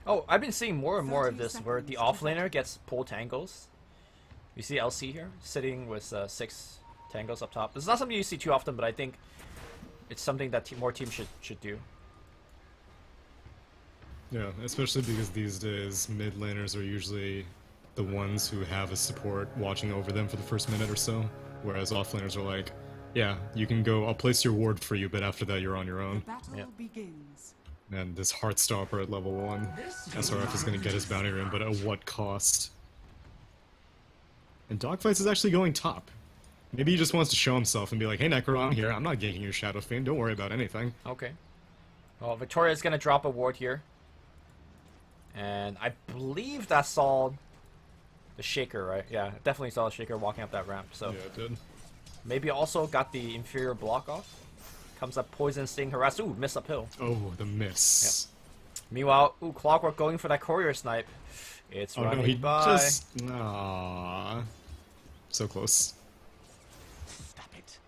Oh, I've been seeing more and more of this where the offlaner gets pull tangles. You see LC here, sitting with 6 tangles up top. This is not something you see too often, but I think it's something that more teams should do. Yeah, especially because these days mid laners are usually the ones who have a support watching over them for the first minute or so, whereas offlaners are like, yeah, you can go, I'll place your ward for you, but after that you're on your own. Battle begins. And this Heartstopper at level 1, SRF is going to get his bounty room, but at what cost? And Dogfights is actually going top. Maybe he just wants to show himself and be like, hey Necro, I'm here, I'm not ganking your Shadow Fiend, don't worry about anything. Okay. Well, Victoria's gonna drop a ward here. And I believe that saw the Shaker, right? Yeah, definitely saw the Shaker walking up that ramp, so... Yeah, it did. Maybe also got the inferior block off. Comes up Poison Sting, Harass. Ooh, miss uphill. Oh, the miss. Yep. Meanwhile, ooh, Clockwork going for that courier snipe. It's running no, he by. just... Aww. So close. Stop it.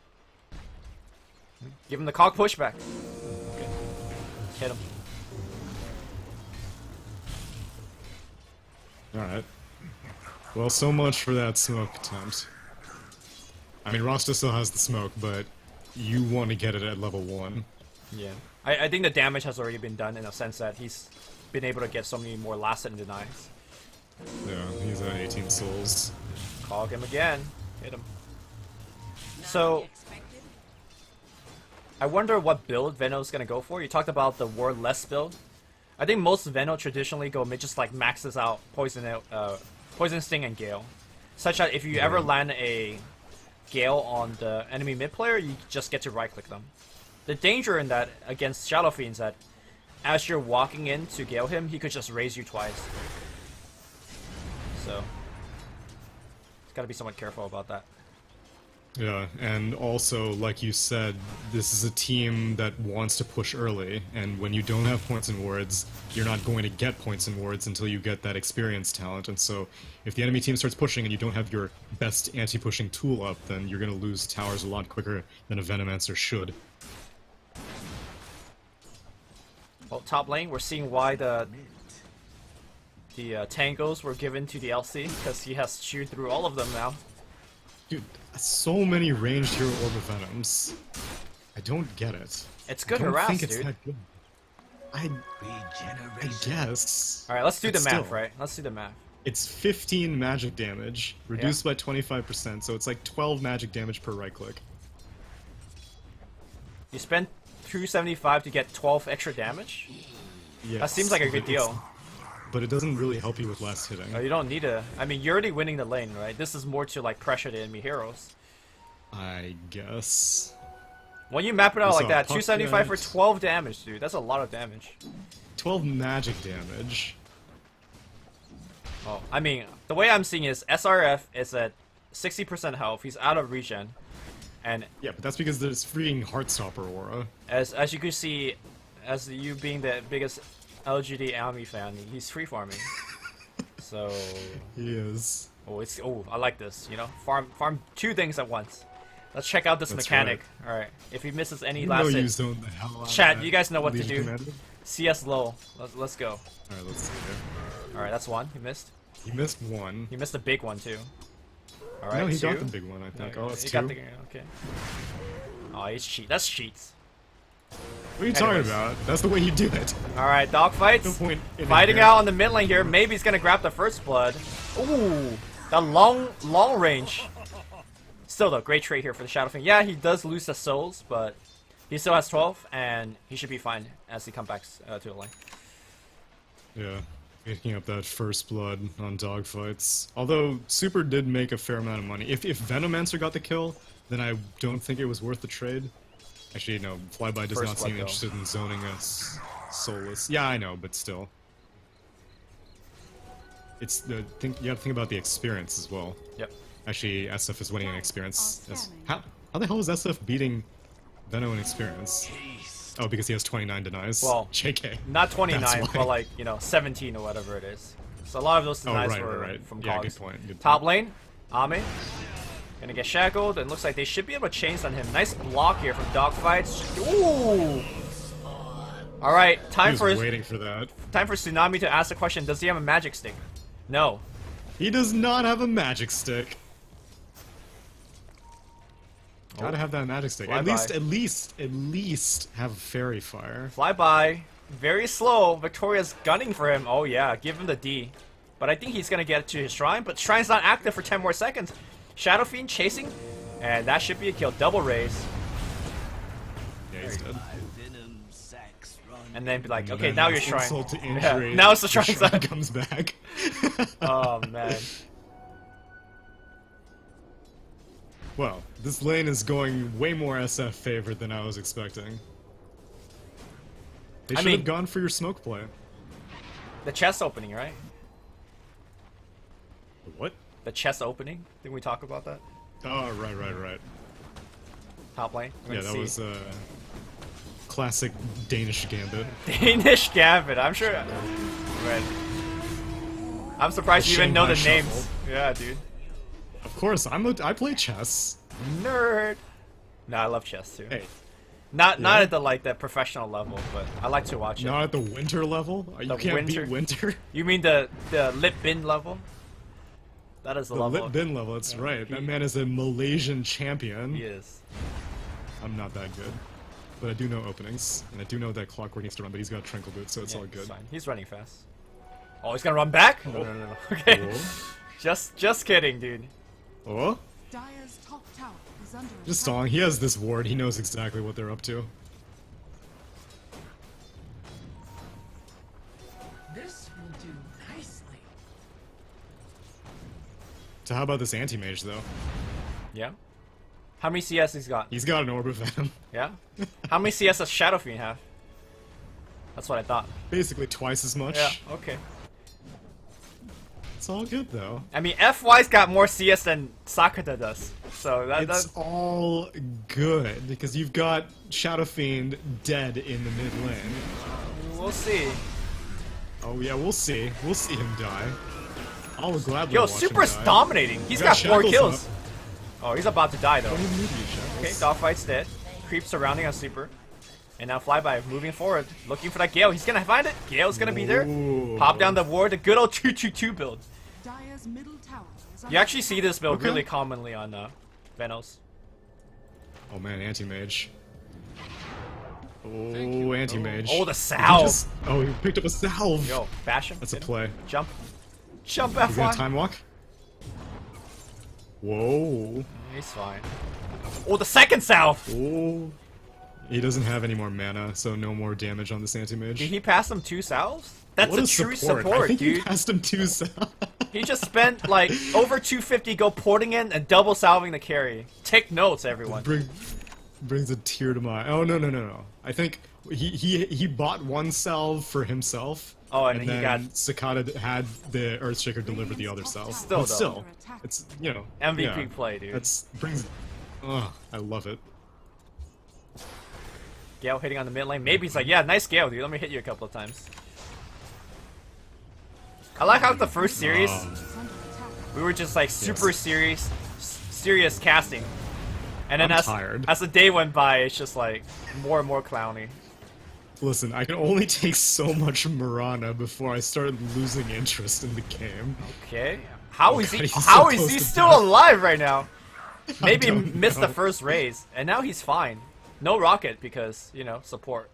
Give him the cock pushback. Okay. Hit him. Alright. Well, so much for that smoke attempt. I mean, Rasta still has the smoke, but you want to get it at level 1. Yeah. I think the damage has already been done in a sense that he's been able to get so many more last-hit denies. Yeah, he's at 18 souls. Cog him again. Hit him. So, I wonder what build Veno's gonna go for. You talked about the wardless build. I think most Veno traditionally go mid, just like maxes out Poison Sting and Gale. Such that if you ever land a Gale on the enemy mid player, you just get to right click them. The danger in that against Shadow Fiend is that as you're walking in to Gale him, he could just raise you twice. So, gotta be somewhat careful about that. Yeah, and also, like you said, this is a team that wants to push early, and when you don't have points and wards, you're not going to get points and wards until you get that experience talent, and so if the enemy team starts pushing and you don't have your best anti-pushing tool up, then you're going to lose towers a lot quicker than a Venomancer should. Well, top lane, we're seeing why the tangos were given to the LC, because he has chewed through all of them now. Dude, so many ranged hero Orb of Venoms. I don't get it. It's good I don't harass, think it's dude. that good. I guess. Alright, let's do the But math, still, right? Let's do the math. It's 15 magic damage, reduced by 25%, so it's like 12 magic damage per right click. You spent 275 to get 12 extra damage? Yes, That seems like a good deal. But it doesn't really help you with last hitting. No, you don't need to. I mean, you're already winning the lane, right? This is more to like pressure the enemy heroes. I guess. When you map it out We like saw that, puck 275 for damage. 12 damage, dude. That's a lot of damage. 12 magic damage. Oh, I mean, the way I'm seeing is SRF is at 60% health. He's out of regen, and Yeah, but that's because there's freaking Heartstopper aura. as you can see, as you being the biggest LGD Army fan, he's free farming. So, He is. I like this. You know, farm 2 things at once. Let's check out this That's mechanic. All right, if he misses any You last know you hit, zoned the hell out chat, of you guys know what to Legion do. Commander. CS low. Let's go. Alright, let's see here. All right, that's one. He missed. He missed one. He missed a big one too. All right, No, he 2. got the big one, I think. No, Oh, that's he 2. got the, okay. Oh, he's cheat. That's cheats. What are you talking Anyways. about? That's the way you do it. All right, dog fights. No point in Fighting it. out on the mid lane here. Maybe he's gonna grab the first blood. Ooh, that long range. Still though, great trade here for the Shadow Fiend. Yeah, he does lose the souls, but he still has 12, and he should be fine as he comes back to the lane. Yeah, picking up that first blood on dogfights. Although Super did make a fair amount of money. If Venomancer got the kill, then I don't think it was worth the trade. Actually, no, Flyby does First not seem blood, though. interested in zoning us soulless. Yeah, I know, but still. It's the thing. You have to think about the experience as well. Yep. Actually, SF is winning an experience. Outstanding. How the hell is SF beating Veno in experience? Oh, because he has 29 denies. Well, JK. Not That's 29, why. but like, 17 or whatever it is. So a lot of those denies right, were right. from Yeah, Cogs. good point, good Top point. lane, Ame. Gonna get shackled, and looks like they should be able to chains on him. Nice block here from Dogfights. Ooh! All right, He time was for waiting for that. Tsunami to ask the question. Does he have a magic stick? No. He does not have a magic stick. Gotta have that magic stick. Fly At least have fairy fire. Flyby. Very slow. Victoria's gunning for him. Oh yeah, give him the D. But I think he's gonna get to his shrine. But shrine's not active for 10 more seconds. Shadow Fiend chasing, and that should be a kill. Double raise, Yeah, he's dead. and then be like, And okay, then now your this shrine. insult to Yeah, injury, now it's the shrine shrine side. comes back. Oh man. Well, this lane is going way more SF favored than I was expecting. They I should mean- have gone for your smoke play. The chest opening, right? What? The chest opening. Didn't we talk about that? Oh, right. Top lane. Yeah, that was classic Danish gambit. Danish Gambit. I'm sure. Right. I'm surprised you even know the Shanghai names. Shuffle. Yeah, dude. Of course, I play chess. Nerd. No, I love chess too. Hey, Not Yeah? at the like the professional level, but I like to watch it. not at the winter level. You The can't winter- beat winter. You mean the lip bin level? That is the The level. lit bin level. That's right. That man is a Malaysian champion. He is. I'm not that good, but I do know openings, and I do know that Clockwork needs to run, but he's got Trinkle Boot, so it's Yeah, all it's good. fine. He's running fast. Oh, he's gonna run back? No. Okay. Just kidding, dude. Oh, Dire's top tower is under just attack. song. He has this ward. He knows exactly what they're up to. This will do nicely. So how about this anti-mage though? Yeah. How many CS he's got? He's got an Orb of Venom. Yeah. How many CS does Shadow Fiend have? That's what I thought. Basically twice as much. Yeah. Okay. It's all good though. I mean, FY's got more CS than Sakata does, so It's that's all good because you've got Shadow Fiend dead in the mid lane. we'll see. Oh yeah, we'll see. We'll see him die. I'll gladly Yo, watch Super's him die. dominating. He's got got 4 shackles kills. up. Oh, he's about to die though. Don't even need you, Shackles. Okay, Dogfight's dead. Creep surrounding on Super. And now Flyby moving forward, looking for that Gale. He's gonna find it. Gale's gonna be there. Ooh. Pop down the ward, the good old 2-2-2 build. Dire's middle tower is You under actually see this build Okay. really commonly on Venos. Oh man, anti-mage. Oh, anti-mage. Oh, the Did he salve. just- Oh, he picked up a salve. Yo, bash him. That's a hit him. play. Jump. Jump He's gonna FY. time walk. Whoa. He's fine. Oh, the second salve. Oh. He doesn't have any more mana, so no more damage on this anti-mage. Did he pass him 2 salves? That's What a true I support, think dude. he passed him 2 salves. He just spent like over 250 go porting in and double salving the carry. Take notes, everyone. Brings a tear to my. Oh no. I think he bought 1 salve for himself. Oh, and he then got- Cicada had the Earthshaker deliver the other salve. Still, But though. still, it's MVP yeah, play, dude. That's brings. Oh, I love it. Gale hitting on the mid lane. Maybe he's like, yeah, nice Gale, dude. Let me hit you a couple of times. I like how the first series Oh. under attack. we were just like super serious casting, and then I'm as tired. as the day went by, it's just like more and more clowny. Listen, I can only take so much Mirana before I start losing interest in the game. Okay, how Oh is God, he? he's so How is close he to still death. alive right now? Maybe don't missed the know. first raise, and now he's fine. No rocket because support.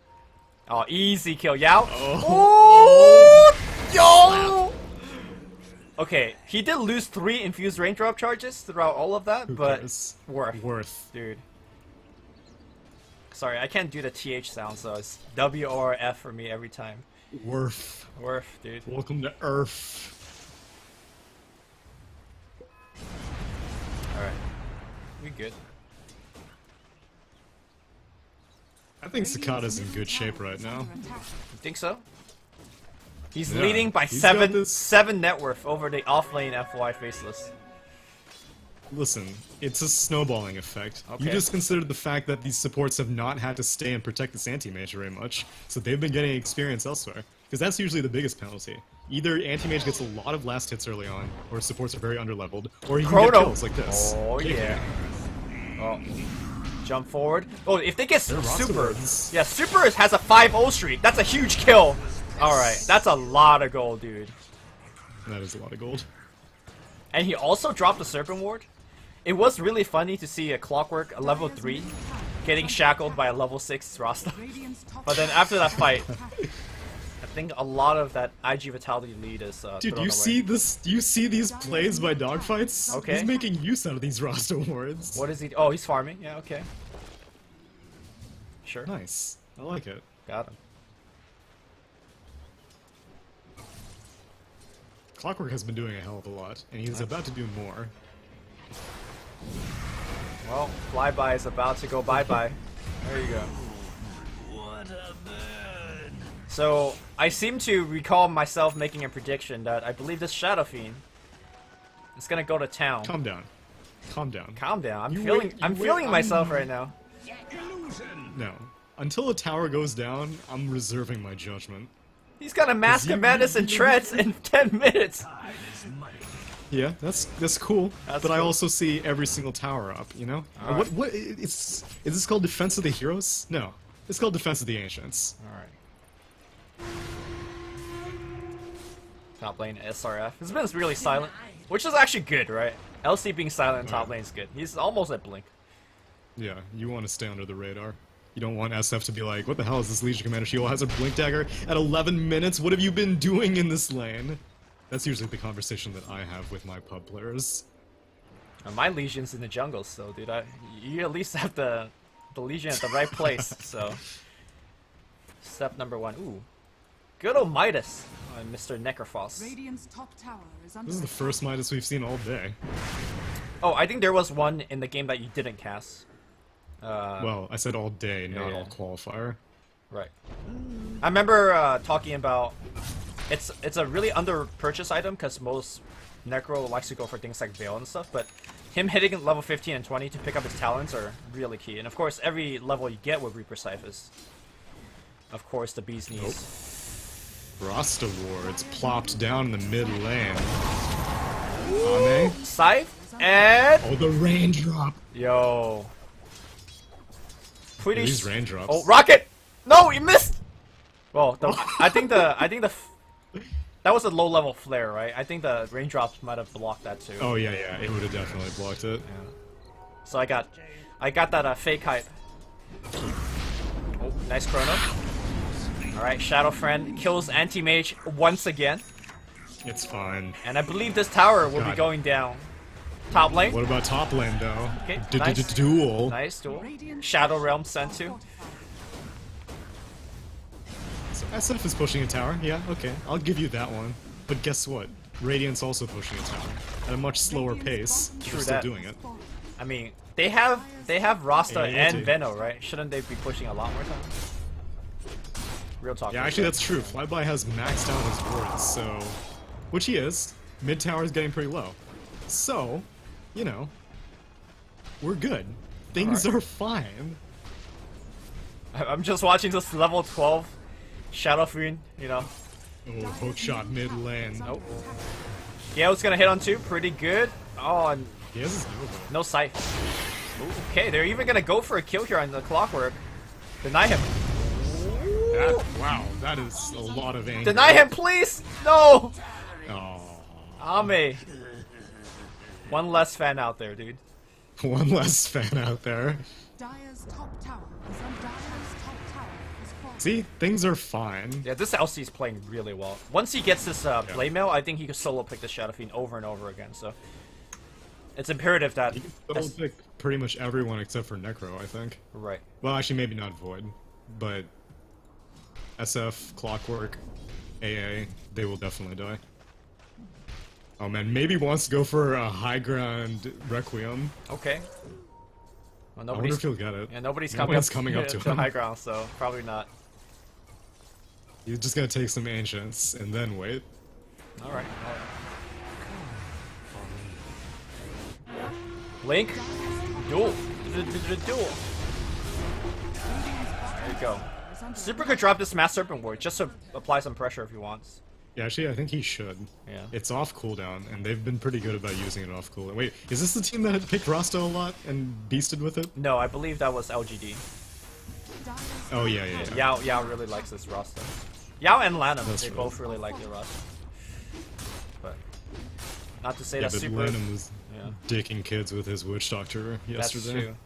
Oh, easy kill, Yao. Oh, yo. Okay, he did lose 3 infused rain drop charges throughout all of that, Who but cares? worth, dude. Sorry, I can't do the TH sound, so it's W or F for me every time. Worth. Worth, dude. Welcome to Earth. Alright. We good. I think Cicada's in good shape right Is now. under attack. You think so? He's Yeah, leading by he's got 7 this- net worth over the offlane FY faceless. Listen, it's a snowballing effect. You Okay. just consider the fact that these supports have not had to stay and protect this anti-mage very much, so they've been getting experience elsewhere. Because that's usually the biggest penalty. Either anti-mage gets a lot of last hits early on, or supports are very underleveled, or you can get Chrono. kills like this. Oh, KK. yeah. Oh. Jump forward. Oh, if they get They're super, Rosterwoods. yeah, super has a 5-0 streak. That's a huge kill. All right, that's a lot of gold, dude. That is a lot of gold. And he also dropped the Serpent Ward. It was really funny to see a Clockwork, a level 3, getting shackled by a level 6 Rasta. Radiant's top But then after that fight, I think a lot of that IG Vitality lead is Dude, thrown you away. see this? You see these plays by Dogfights? Okay. He's making use out of these roster wards. What is he? Oh, he's farming. Yeah, okay. Sure. Nice. I like it. Got him. Clockwork has been doing a hell of a lot, and he's about to do more. Well, Flyby is about to go bye-bye. There you go. What a bird! So, I seem to recall myself making a prediction that I believe this Shadow Fiend is gonna go to town. Calm down. Calm down. Calm down. I'm You feeling wait- I'm you wait, feeling myself I'm- right now. Illusion! No. Until a tower goes down, I'm reserving my judgment. He's gonna Mask you- of Madness and Treads in 10 minutes. Time is money. Yeah, that's cool. That's but I cool. also see every single tower up, you know? Alright. What is this called Defense of the Heroes? No. It's called Defense of the Ancients. Alright. Top lane SRF. It's been really silent, which is actually good, right? LC being silent in top lane is good. He's almost at Blink. Yeah, you want to stay under the radar. You don't want SF to be like, what the hell is this Legion Commander? She has a Blink Dagger at 11 minutes? What have you been doing in this lane? That's usually the conversation that I have with my pub players. My Legion's in the jungle, so dude, you at least have the Legion at the right place. So, step number 1. Ooh, good old Midas, Mr. Necrophos. Radiant's top tower is under This is the first Midas we've seen all day. Oh, I think there was one in the game that you didn't cast. Well, I said all day, not yeah. all qualifier. Right. I remember talking about it's a really under purchase item because most Necro likes to go for things like Veil and stuff, but him hitting level 15 and 20 to pick up his talents are really key. And of course, every level you get with Reaper Scythe is, of course, the bee's knees. Rasta wards plopped down in the mid lane. Ame? Scythe and Oh, the raindrop! yo, pretty. These raindrops. Oh, rocket! No, you missed. Well, I think the that was a low level flare, right? I think the raindrops might have blocked that too. Oh, yeah, it would have definitely blocked it. So I got that fake hype. Oh, nice chrono. All right, Shadow Friend kills Anti-Mage once again, It's fine. and I believe this tower will be God. going down. Top lane. What about top lane, though? Okay, nice. Duel. Nice duel. Shadow Realm sent to. So SF is pushing a tower. Yeah, okay. I'll give you that one. But guess what? Radiant's also pushing a tower. At a much slower pace. True They're still that. doing it. I mean, they have Rasta Yeah, and too. Veno, right? Shouldn't they be pushing a lot more time? Real talk. Yeah, actually, that's true. Flyby has maxed out his wards, so... Which he is. Mid tower is getting pretty low. So, you know... We're good. Things Alright. are fine. I'm just watching this level 12 Shadow Fiend, you know. Oh, hook shot mid lane. Nope. Gale's gonna hit on 2, pretty good. Oh, and He has his Nova. no sight. Ooh, okay, they're even gonna go for a kill here on the Clockwork. Deny him. Wow, that is a lot of anger. Deny him, please! No! Oh, Ame. One less fan out there, dude. one less fan out there. Dire's top tower is under Dire's top tower is falling. See, things are fine. Yeah, this LC is playing really well. Once he gets this blade mail, I think he could solo pick the Shadow Fiend over and over again, so... It's imperative that... It'll pick pretty much everyone except for Necro, I think. Right. Well, actually, maybe not Void, but SF, Clockwork, AA, they will definitely die. Oh man, maybe wants to go for a high ground Requiem. Okay. Well, I wonder nobody's, if he'll get it. yeah, nobody's No one's coming up to him. high ground, so probably not. He's just gonna take some Ancients and then wait. Alright. Link, duel. Duel. There you go. Super could drop this Mass Serpent Ward just to apply some pressure if he wants. Yeah, actually, I think he should. Yeah. It's off cooldown, and they've been pretty good about using it off cooldown. Wait, is this the team that had picked Rasta a lot and beasted with it? No, I believe that was LGD. Oh, yeah. Yao really likes this roster. Yao and Lanham, That's they right. both really like the roster. But not to say Yeah, that's but super. Lanham was Yeah. dicking kids with his Witch Doctor That's yesterday. true.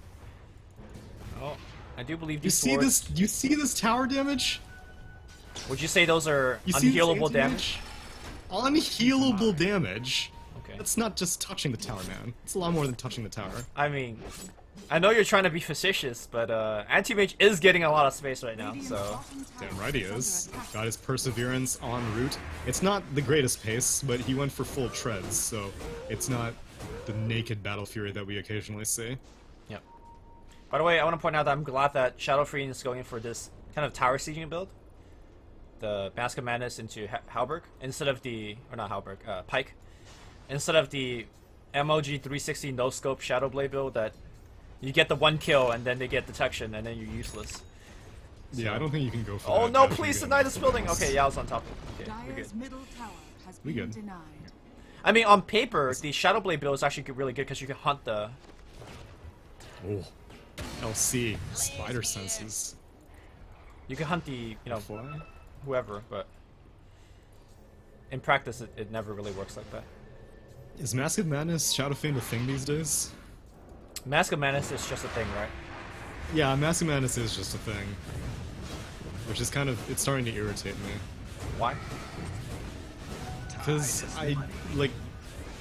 Oh, I do believe You these see swords. this? You see this tower damage? Would you say those are You see this unhealable anti-mage? damage? Unhealable damage. Okay. That's not just touching the tower, man. It's a lot more than touching the tower. I mean, I know you're trying to be facetious, but Anti-Mage is getting a lot of space right now, so... Damn right he is. Got his perseverance en route. It's not the greatest pace, but he went for full treads, so it's not the naked battle fury that we occasionally see. Yep. By the way, I want to point out that I'm glad that Shadow Fiend is going for this kind of tower sieging build. The Mask of Madness into Halberg, instead of the... or not Halberg, Pike. Instead of the MLG 360 no-scope Shadow Blade build that you get the one kill and then they get detection and then you're useless. Yeah, I don't think you can go for Oh that. no, I think please you deny get this building! bonus. Okay, Yao's on top. Okay, we're good. Dire's middle tower has We been good. denied. I mean, on paper, the Shadow Blade build is actually really good because you can hunt the... Oh. LC. Spider senses. You can hunt the, you know, Fly? whoever, but... in practice, it never really works like that. Is Mask of Madness Shadow Fiend a thing these days? Mask of Madness is just a thing, right? Yeah, Mask of Madness is just a thing. Which is kind of... it's starting to irritate me. Why? Because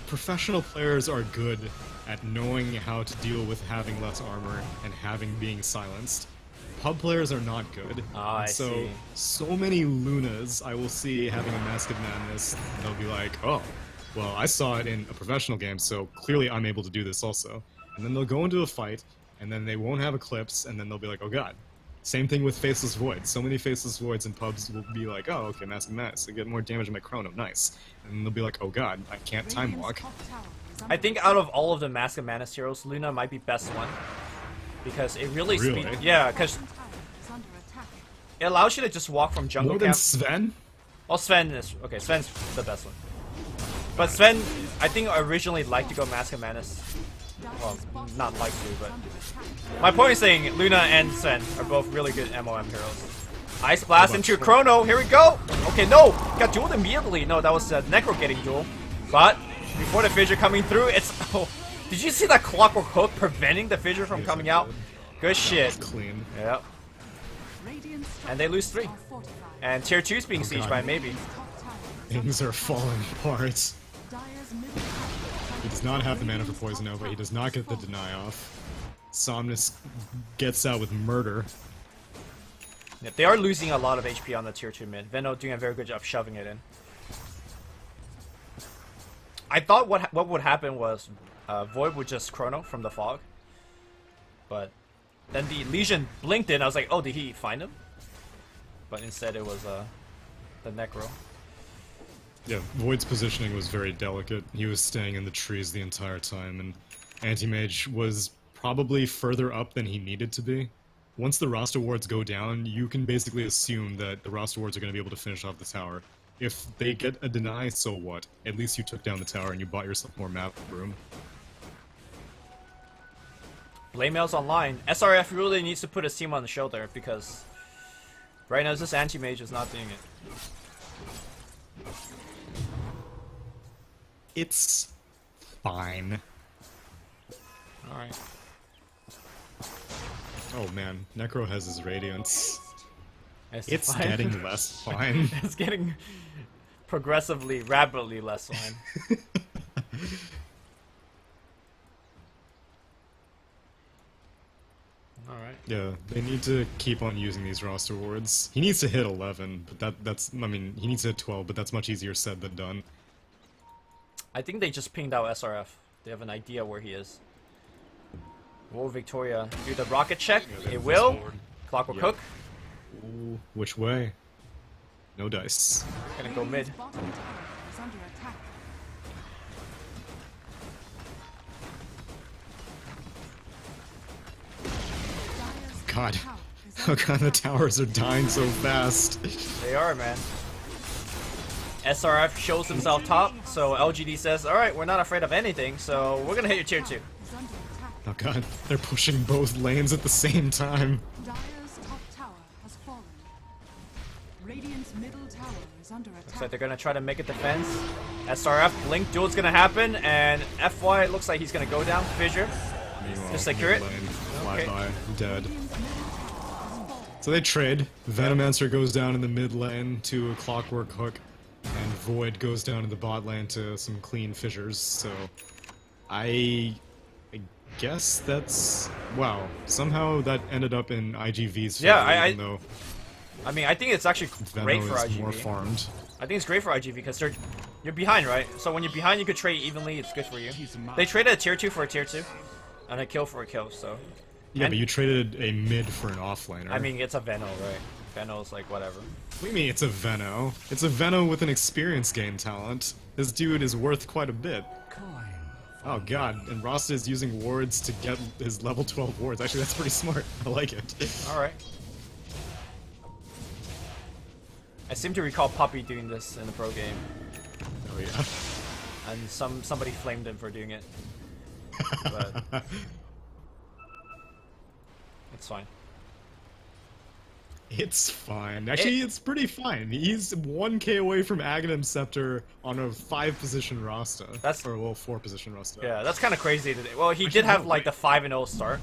professional players are good at knowing how to deal with having less armor and being silenced. Pub players are not good. Ah, I And so, see. so many Lunas I will see having a Mask of Madness, and they'll be like, oh, well, I saw it in a professional game, so clearly I'm able to do this also. And then they'll go into a fight, and then they won't have Eclipse, and then they'll be like, oh god. Same thing with Faceless Voids. So many Faceless Voids in pubs will be like, oh, okay, Mask of Madness, I get more damage in my Chrono, nice. And then they'll be like, oh god, I can't time Radiant's walk. top tower is I under think out of all of the Mask of Madness heroes, Luna might be best one. Because it really, Really? yeah, because tower is under attack. it allows you to just walk from jungle More than camp. Sven? Well, Sven is... okay, Sven's the best one. But Sven, I think originally liked to go Mask of Madness. Well, not like to, but... my point is saying Luna and Sven are both really good MOM heroes. Ice Blast about into Sven? Chrono, here we go! Okay, no! Got dueled immediately! No, that was Necro getting dueled. But, before the Fissure coming through, it's... oh, did you see that Clockwork Hook preventing the Fissure from Yes, coming I out? did. Good shit. Clean. Yep. Radiant's And they lose 3. are fortified. And tier 2 is being sieged God. by Maybe. Top tower is Things are falling apart. Dire's middle tower He does not have the mana for Poison Nova, he does not get the deny off. Somnus gets out with murder. Yep, they are losing a lot of HP on the tier 2 mid. Veno doing a very good job shoving it in. I thought what would happen was Void would just Chrono from the fog. But then the Legion blinked in, I was like, oh, did he find him? But instead it was the Necro. Yeah, Void's positioning was very delicate. He was staying in the trees the entire time, and Anti-Mage was probably further up than he needed to be. Once the roster wards go down, you can basically assume that the roster wards are going to be able to finish off the tower. If they get a deny, so what? At least you took down the tower and you bought yourself more map room. Blaymail's online. SRF really needs to put his team on the shoulder because right now this Anti-Mage is not doing it. It's fine. Alright. Oh man, Necro has his Radiance. It's It's fine. getting less fine. It's getting progressively, rapidly less fine. Alright. Yeah, they need to keep on using these roster wards. He needs to hit 11, but that's, I mean, he needs to hit 12, but that's much easier said than done. I think they just pinged out SRF. They have an idea where he is. Will Victoria do the rocket check? It will. Clockwork Yep. Hook. Ooh, which way? No dice. Gonna go mid. Radiant's bottom tower is under attack. Dire's God. tower is Oh under god, the attack. towers are dying so fast. They are, man. SRF shows himself top, so LGD says, alright, we're not afraid of anything, so we're gonna hit your tier 2. Is under attack. Oh god, they're pushing both lanes at the same time. Dire's top tower has fallen. Radiant's middle tower is under Looks attack. like they're gonna try to make a defense. SRF, Blink duel's gonna happen, and FY, it looks like he's gonna go down. Fissure. Meanwhile, Just secure it. mid lane, fly Okay. by, dead. Radiant's middle tower has fallen. So they trade. Venomancer goes down in the mid lane to a Clockwork Hook, and Void goes down in the bot lane to some clean fissures. So I guess that's wow. Somehow that ended up in IGV's favor, Yeah, even though I mean, I think it's actually great Veno for is more IGV. farmed. I think it's great for IGV because you're behind, right? So when you're behind, you could trade evenly. It's good for you. They traded a tier 2 for a tier 2, and a kill for a kill. So Yeah, And- but you traded a mid for an offlaner. I mean, it's a Veno, right? Veno's like whatever. what do you mean it's a Veno? It's a Veno with an experience gain talent. This dude is worth quite a bit. Oh god, and Rasta is using wards to get his level 12 wards. Actually, that's pretty smart. I like it. All right. I seem to recall Puppy doing this in the pro game, Oh yeah. and somebody flamed him for doing it. But it's fine. It's fine. Actually, it's pretty fine. He's 1k away from Aghanim Scepter on a 5-position Rasta. That's- or well, 4-position Rasta. Yeah, that's kind of crazy today. Well, he did have no, like wait. the 5-0 start.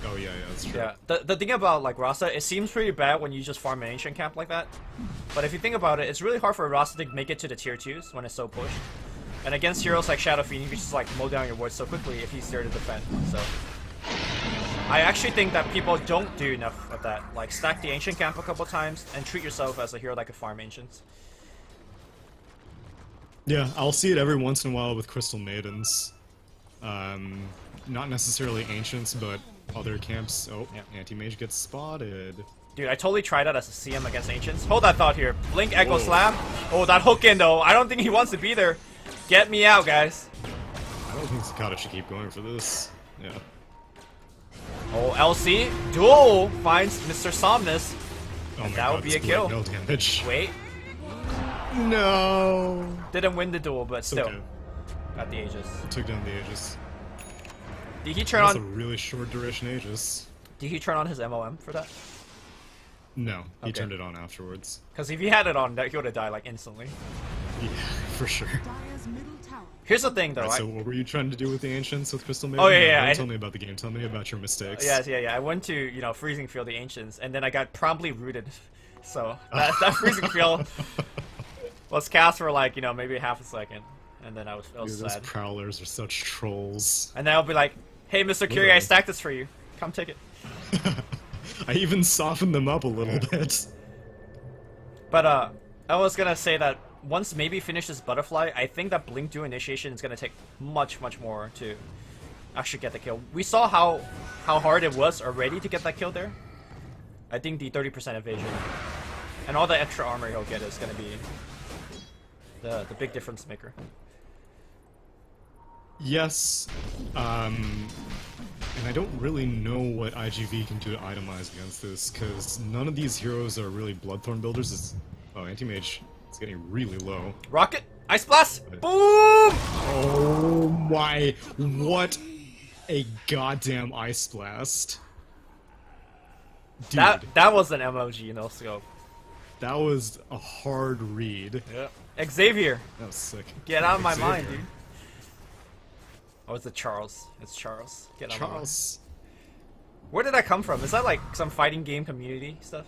Oh yeah, that's true. Yeah. The thing about like Rasta, it seems pretty bad when you just farm an ancient camp like that. But if you think about it, it's really hard for Rasta to make it to the tier 2s when it's so pushed. And against heroes like Shadow Fiend, you can just like mow down your wards so quickly if he's there to defend. So I actually think that people don't do enough of that. Like stack the ancient camp a couple times and treat yourself as a hero that can farm ancients. Yeah, I'll see it every once in a while with Crystal Maidens. Not necessarily Ancients, but other camps. Oh, Yeah. Anti-Mage gets spotted. Dude, I totally tried that as a CM against ancients. Hold that thought here. Blink Echo Whoa. Slam. Oh, that hook in though. I don't think he wants to be there. Get me out, guys. I don't think Sakata should keep going for this. Yeah. Oh, LC. Duel finds Mr. Somnus. Oh my that god, would be this a kill. No damage. Wait. No. Didn't win the duel, but still. Okay. Got the Aegis. Took down the Aegis. Did he turn That's a on really short duration Aegis. Did he turn on his MOM for that? No, he Okay. turned it on afterwards. Because if he had it on, that he would have died like instantly. Yeah, for sure. Dire's middle tower. Here's the thing though. Right, I- so what were you trying to do with the Ancients with Crystal Maiden? Oh, yeah, yeah, Don't I- tell me about the game. Tell me about your mistakes. Yeah. I went to, Freezing Field the Ancients, and then I got promptly rooted. So, that Freezing Field was cast for like, maybe half a second. And then I was Dude, those sad. prowlers are such trolls. And then I'll be like, hey, Mr. Curie, I Literally. stacked this for you. Come take it. I even softened them up a little bit. But, I was gonna say that once maybe finishes Butterfly, I think that Blink 2 initiation is gonna take much, much more to actually get the kill. We saw how hard it was already to get that kill there. I think the 30% evasion and all the extra armor he'll get is gonna be the big difference maker. Yes, and I don't really know what IGV can do to itemize against this, because none of these heroes are really Bloodthorn builders. Oh, Anti-Mage is getting really low. Rocket! Ice Blast! Boom! Oh my, what a goddamn Ice Blast. Dude, That was an MOG, no scope. that was a hard read. Yep. Xavier! That was sick. Get out of my Xavier. mind, dude. Oh, it's Charles. It's Charles. Get out of my mind. Charles. Where did that come from? Is that like some fighting game community stuff?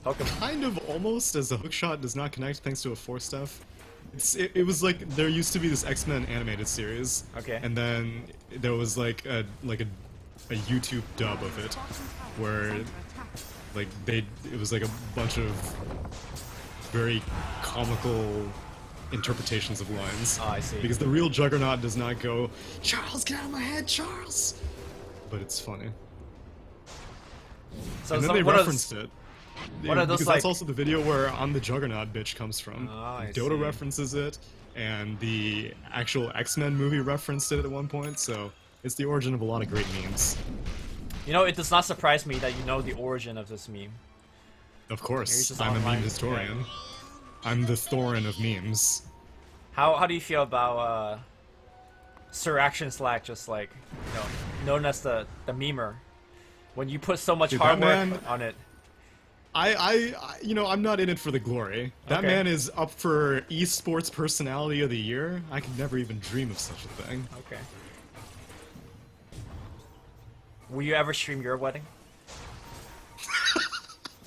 Pokemon. Kind of almost, as the hookshot does not connect thanks to a force stuff. It was like there used to be this X-Men animated series, Okay. and then there was like a YouTube dub of it, where like it was like a bunch of very comical interpretations of lines. Oh, I see. Because the real Juggernaut does not go, "Charles, get out of my head, Charles!" But it's funny. So And then some- they what are referenced it. what are those, because like- that's also the video where "I'm the Juggernaut" bitch comes from. Oh, I Dota see. references it, and the actual X-Men movie referenced it at one point, so it's the origin of a lot of great memes. It does not surprise me that you know the origin of this meme. Of He's course, just I'm a online. meme historian. I'm the Thorin of memes. How do you feel about Sir Action Slack, just like, you know, known as the memer, when you put so much Dude, hard that work man- on it? You know, I'm not in it for the glory. That Okay. man is up for esports personality of the year. I could never even dream of such a thing. Okay. Will you ever stream your wedding?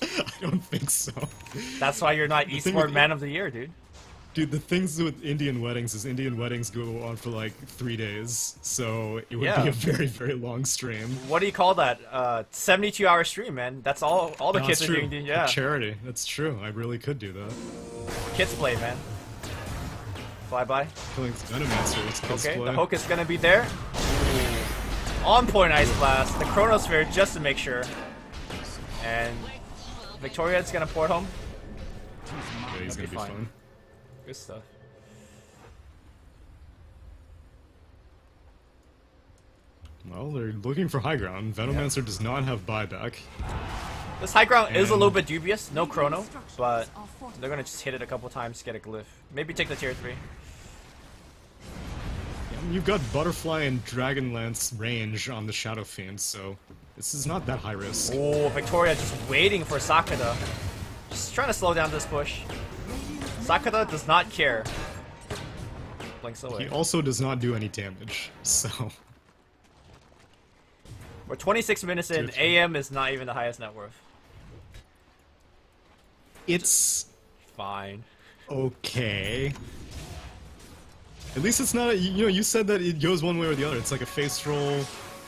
I don't think so. That's why you're not thing esport with- man of the year, dude. Dude, the things with Indian weddings is Indian weddings go on for like 3 days, so it would Yeah. be a very, very long stream. What do you call that? 72-hour stream, man. That's all the No, kids that's are true. doing. Yeah. Charity. That's true. I really could do that. Kids play, man. Fly by. Killing Venomancers. Kids Okay, play. the hook is gonna be there. On point Ice Blast. The Chronosphere just to make sure. And Victoria's gonna port home. Yeah, he's That'd gonna be be fine. fun. Good stuff. Well, they're looking for high ground. Venomancer does not have buyback. This high ground is a And- little bit dubious. No chrono, but they're gonna just hit it a couple times, get a glyph. Maybe take the tier 3. You've got Butterfly and Dragonlance range on the Shadow Fiend, so this is not that high risk. Oh, Victoria just waiting for Sakata. Just trying to slow down this push. Sakata does not care. Blinks away. He also does not do any damage, so... We're 26 minutes in. Tier 3. AM is not even the highest net worth. It's... Fine. okay. At least it's not, you know, you said that it goes one way or the other. It's like a face roll,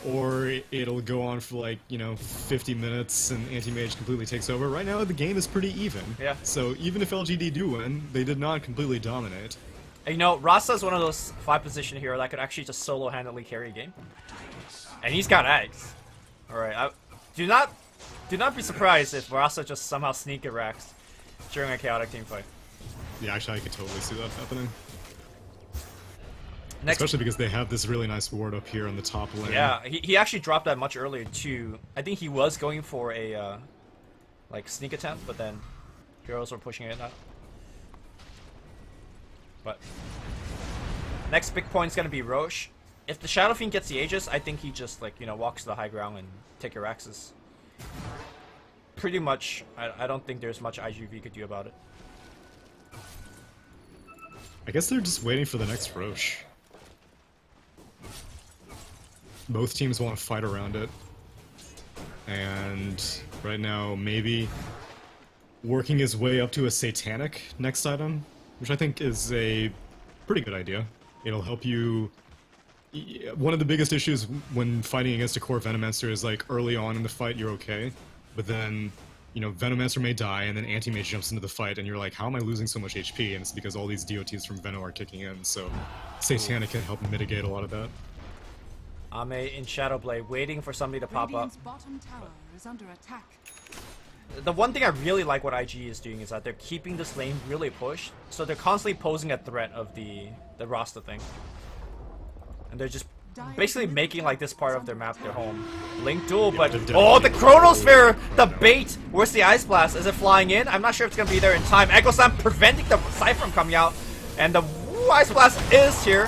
or it'll go on for like, you know, 50 minutes and Anti-Mage completely takes over. Right now, the game is pretty even. Yeah. So even if LGD do win, they did not completely dominate. And you know, Rasa is one of those 5-position hero that could actually just solo-handedly carry a game. And he's got eggs. Alright, do not be surprised if Rasa just somehow sneak racks during a chaotic team fight. Yeah, actually, I could totally see that happening. Next, Especially because they have this really nice ward up here on the top lane. yeah, he actually dropped that much earlier too. I think he was going for a like sneak attempt, but then heroes were pushing it out. But next big point is gonna be Roche. If the Shadow Fiend gets the Aegis, I think he just like, you know, walks to the high ground and take your axes. Pretty much, I don't think there's much IGV could do about it. I guess they're just waiting for the next Roche. Both teams want to fight around it. And right now, maybe working his way up to a Satanic next item, which I think is a pretty good idea. It'll help you... One of the biggest issues when fighting against a core Venomancer is like early on in the fight you're okay, but then, you know, Venomancer may die and then Anti-Mage jumps into the fight and you're like, how am I losing so much HP? And it's because all these DOTs from Veno are kicking in, so Satanic can help mitigate a lot of that. Ame in Shadowblade waiting for somebody to pop up. Radiant's bottom tower is under attack. The one thing I really like what IG is doing is that they're keeping this lane really pushed, so they're constantly posing a threat of the Rasta thing. And they're just basically making like this part of their map their home. Link duel, but oh, the Chronosphere, the bait. Where's the Ice Blast? Is it flying in? I'm not sure if it's gonna be there in time. Echo Slam preventing the Scythe from coming out, and the Ice Blast is here.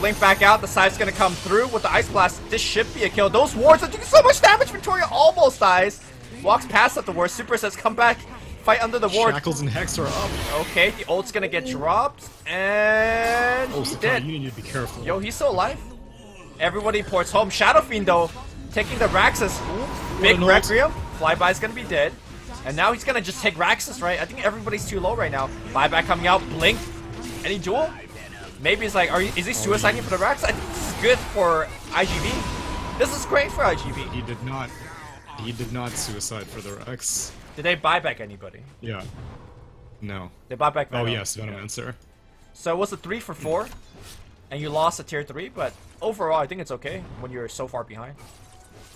Link back out. The Scythe's gonna come through with the Ice Blast. This should be a kill. Those wards are doing so much damage. Victoria almost dies. Walks past at the ward. Super says, "Come back, fight under the ward." Shackles and Hex are up. Okay, the ult's gonna get dropped, and Oh, he's Sakai, dead. you need to be careful. Yo, he's still alive. Everybody ports home. Shadow Fiend, though, taking the Raxus. Ooh, big an ult. Requiem. Flyby's gonna be dead. And now he's gonna just take Raxus, right? I think everybody's too low right now. Buyback coming out. Blink. Any duel? Maybe it's like, is he suiciding for the Rax? I think this is good for IGV. This is great for IGV. He did not suicide for the Rex. Did they buy back anybody? Yeah. No. They bought back Oh Venom. yes, Venomancer. So it was a 3 for 4, and you lost a tier 3, but overall I think it's okay when you're so far behind.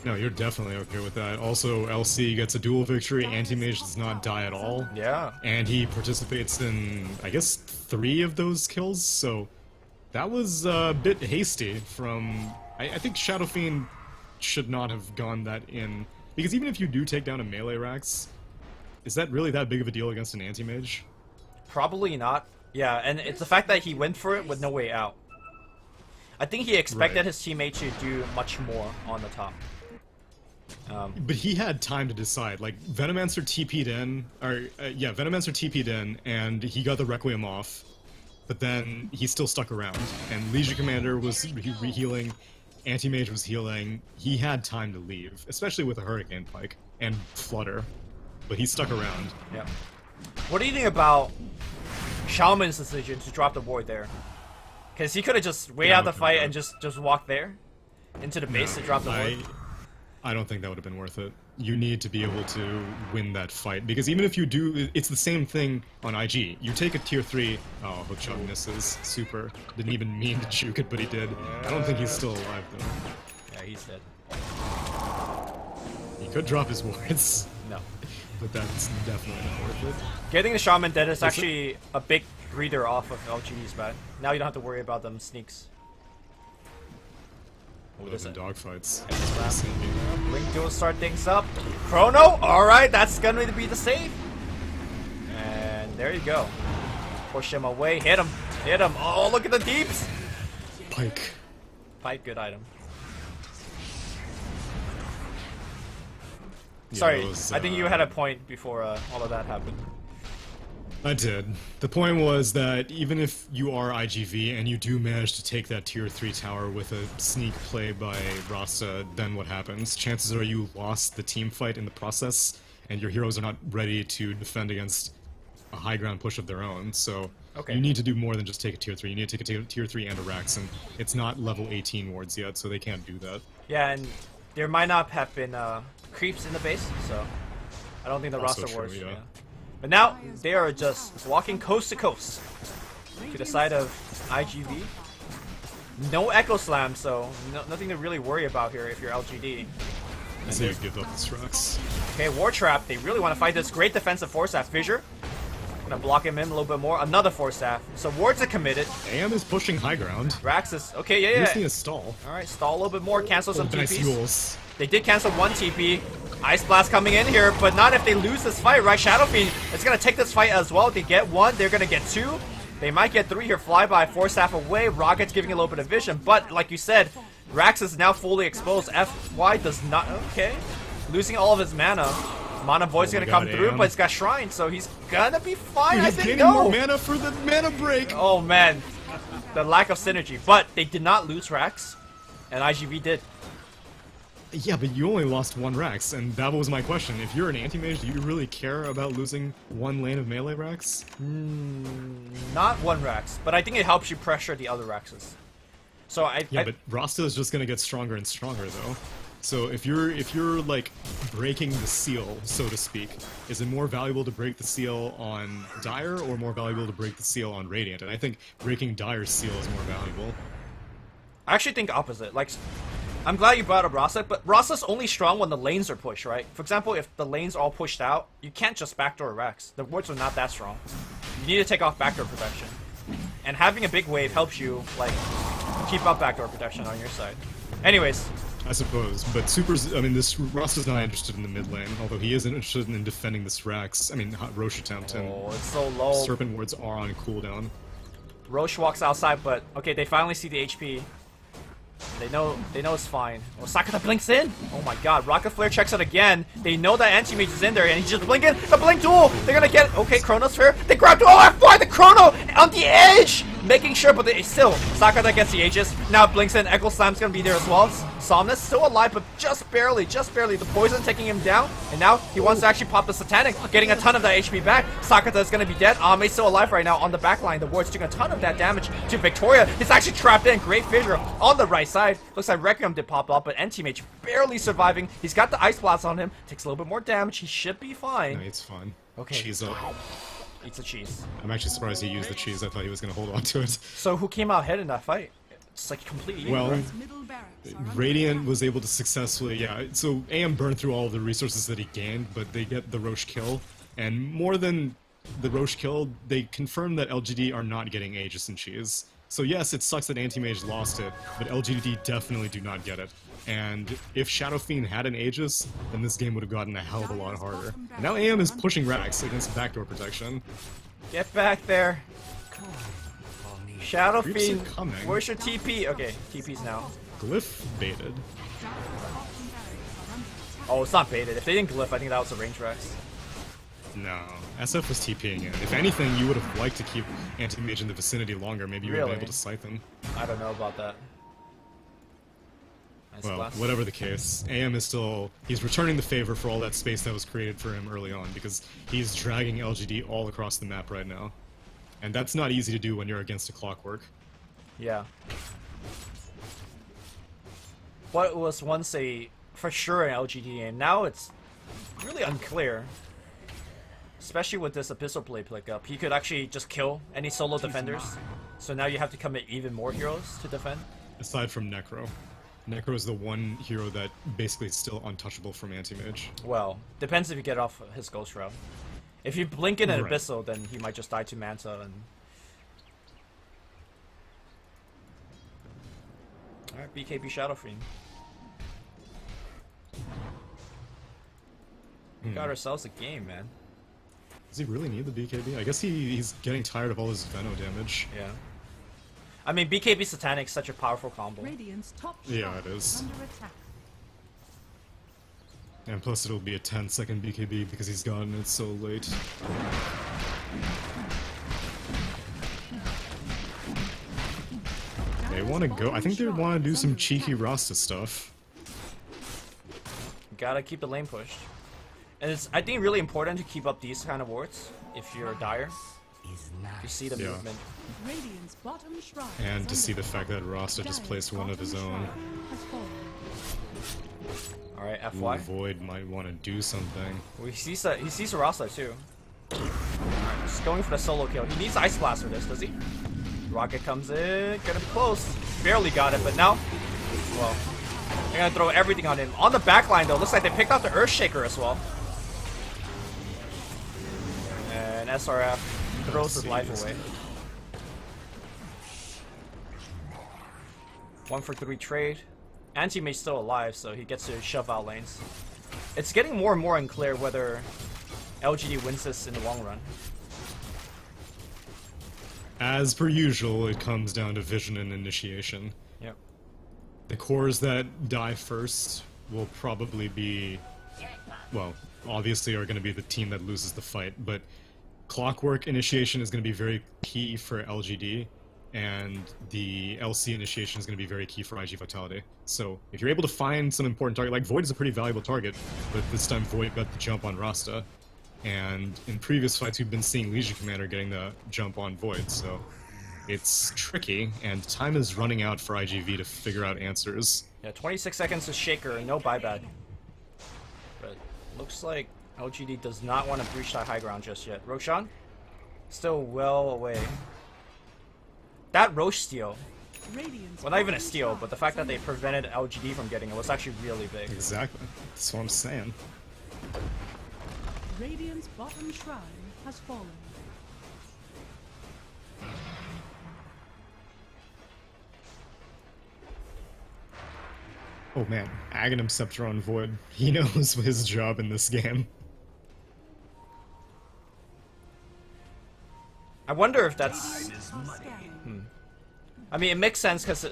No, you're definitely okay with that. Also, LC gets a dual victory, Anti-Mage does not die at all. Yeah. And he participates in, I guess, 3 of those kills, so that was a bit hasty from... I think Shadow Fiend should not have gone that in. Because even if you do take down a melee Rax, is that really that big of a deal against an anti-mage? Probably not. Yeah, and it's the fact that he went for it with no way out. I think he expected his teammate to do much more on the top. But he had time to decide. Like, Venomancer TP'd in, Venomancer TP'd in, and he got the Requiem off, but then he still stuck around. And Legion Commander was healing, Anti-Mage was healing. He had time to leave, especially with a Hurricane Pike and Flutter, but he stuck around. Yeah. What do you think about Shaman's decision to drop the ward there? Because he could have just waited out the fight and just walked there into the base to drop the ward. I don't think that would have been worth it. You need to be able to win that fight, because even if you do, it's the same thing on IG. You take a tier 3, oh, hookshot misses, super. Didn't even mean to juke it, but he did. I don't think he's still alive, though. Yeah, he's dead. He could drop his wards. No. But that's definitely not worth it. Getting the Shaman dead is actually a big breather off of LGD's back. Now you don't have to worry about them sneaks. Those in dogfights. Blink Duel start things up. Chrono! Alright, that's gonna be the save. And there you go. Push him away. Hit him. Hit him. Oh, look at the deeps! Pike. Pike, good item. Yeah, Sorry, was, I think you had a point before all of that happened. I did. The point was that even if you are IGV and you do manage to take that tier 3 tower with a sneak play by Rasta, then what happens? Chances are you lost the team fight in the process, and your heroes are not ready to defend against a high ground push of their own, so you need to do more than just take a tier 3. You need to take a tier 3 and a Rax, and it's not level 18 wards yet, so they can't do that. Yeah, and there might not have been creeps in the base, so I don't think the Also roster true, wars. yeah. But now they are just walking coast to coast to the side of IGV. No Echo Slam, so nothing to really worry about here if you're LGD. I say you give up the Rax. Okay, War Trap. They really want to fight this great defensive Force Staff. Fissure. Gonna block him in a little bit more. Another Force Staff. So wards are committed. AM is pushing high ground. Rax is okay. Yeah, You just yeah. need a stall. All right, stall a little bit more. Cancel some Nice TPs. Yules. They did cancel one TP. Ice Blast coming in here, but not if they lose this fight, right? Shadow Fiend is going to take this fight as well. If they get one, they're going to get two. They might get three here. Flyby, Force Staff away. Rocket's giving a little bit of vision, but like you said, Rax is now fully exposed. FY does not... Okay. Losing all of his mana. Mana Void's going to come through, but it's got Shrine, so he's going to be fine. Dude, I he's think gaining no. more mana for the mana break. Oh, man. The lack of synergy. But they did not lose Rax, and IGV did. Yeah, but you only lost one Rax, and that was my question. If you're an anti-mage, do you really care about losing one lane of melee Rax? Not one Rax, but I think it helps you pressure the other Raxes. So but Rasta is just gonna get stronger and stronger, though. So if you're like breaking the seal, so to speak, is it more valuable to break the seal on Dire or more valuable to break the seal on Radiant? And I think breaking Dire's seal is more valuable. I actually think opposite. Like, I'm glad you brought up Rasta, but Rasta's only strong when the lanes are pushed, right? For example, if the lanes are all pushed out, you can't just backdoor Rax. The wards are not that strong. You need to take off backdoor protection. And having a big wave helps you, like, keep up backdoor protection on your side. Anyways. I suppose, but this Rasta's not interested in the mid lane, although he is interested in defending this Rax. I mean, Roche attempt, and it's so low. Serpent wards are on cooldown. Roche walks outside, but okay, they finally see the HP. They know it's fine. Oh, Sakata blinks in! Oh my god, Rocket Flare checks it again. They know that Anti-Mage is in there, and he's just blinking. The Blink Duel! They're gonna get it. Okay, Chronosphere. They grabbed F4, the Chrono! On the edge! Making sure, but they still. Sakata gets the Aegis. Now it blinks in. Echo Slam's gonna be there as well. Somnus still alive, but just barely. The poison taking him down, and now he wants to actually pop the Satanic, getting a ton of that HP back. Sakata is gonna be dead. Ame's still alive right now on the back line. The ward's doing a ton of that damage to Victoria. He's actually trapped in. Great Fissure on the right side. Looks like Requiem did pop up, but Anti-Mage barely surviving. He's got the Ice Blast on him. Takes a little bit more damage. He should be fine. No, it's fine. Okay. Cheese up. Eats a cheese. I'm actually surprised he used the cheese. I thought he was going to hold on to it. So who came out ahead in that fight? It's like completely... Well, Middle barracks are Radiant was able to successfully... Yeah, so AM burned through all of the resources that he gained, but they get the Roche kill. And more than the Roche kill, they confirmed that LGD are not getting Aegis and cheese. So yes, it sucks that Anti-Mage lost it, but LGD definitely do not get it. And if Shadow Fiend had an Aegis, then this game would have gotten a hell of a lot harder. Now AM is pushing Rax against backdoor protection. Get back there. Shadow Creeps are Fiend, coming. where's your TP? Okay, TP's now. Glyph baited. Oh, it's not baited. If they didn't glyph, I think that was a range Rex. No, SF was TPing in. If anything, you would have liked to keep Anti-Mage in the vicinity longer. Maybe you would have Really? been able to scythe him. I don't know about that. Nice Well, blast. whatever the case, AM is still... He's returning the favor for all that space that was created for him early on, because he's dragging LGD all across the map right now. And that's not easy to do when you're against a Clockwork. Yeah. What was once a for sure an LGD game, now it's really unclear. Especially with this Abyssal Blade pickup. He could actually just kill any solo defenders. So now you have to commit even more heroes to defend. Aside from Necro. Necro is the one hero that basically is still untouchable from Anti-Mage. Well, depends if you get off his Ghost Route. If you blink in an Right. Abyssal, then he might just die to Manta and... Alright, BKB Shadow Fiend. We got ourselves a game, man. Does he really need the BKB? I guess he's getting tired of all his Veno damage. Yeah. I mean, BKB Satanic is such a powerful combo. Radiant's top Yeah, shrine it is. under attack. And plus it'll be a 10-second BKB because he's gotten it so late. They want to go... I think they want to do some cheeky Rasta stuff. Gotta keep the lane pushed. And it's, I think, really important to keep up these kind of wards if you're dire. You see the Yeah. movement. Radiant's bottom shrine And to is see under the fact that Rasta just Dire's placed one of his bottom own. shrine has fallen. Alright, Ooh, FY. Void might want to do something. Well, he sees Rasta too. Alright, just going for the solo kill. He needs Ice Blast for this, does he? Rocket comes in, gonna be close. Barely got it, but now, well, they're gonna throw everything on him. On the backline though, looks like they picked out the Earthshaker as well. And SRF throws his life away. 1-for-3 trade. Anti-Mage's still alive, so he gets to shove out lanes. It's getting more and more unclear whether LGD wins this in the long run. As per usual, it comes down to vision and initiation. Yep. The cores that die first will probably be, well, obviously are going to be the team that loses the fight, but Clockwork initiation is going to be very key for LGD, and the LC initiation is going to be very key for IG Vitality. So if you're able to find some important target, like Void is a pretty valuable target, but this time Void got the jump on Rasta, and in previous fights we've been seeing Legion Commander getting the jump on Void, so it's tricky, and time is running out for IGV to figure out answers. Yeah, 26 seconds to Shaker, no buyback. But looks like LGD does not want to breach that high ground just yet. Roshan? Still well away. That Roche steal, Radiant's well, not even a bottom steal, shrine but the fact is that they under prevented LGD from getting it was actually really big. Exactly. That's what I'm saying. Radiant's bottom shrine has fallen. Oh man, Aghanim Scepter on Void. He knows his job in this game. I wonder if that's... Time is money. I mean, it makes sense because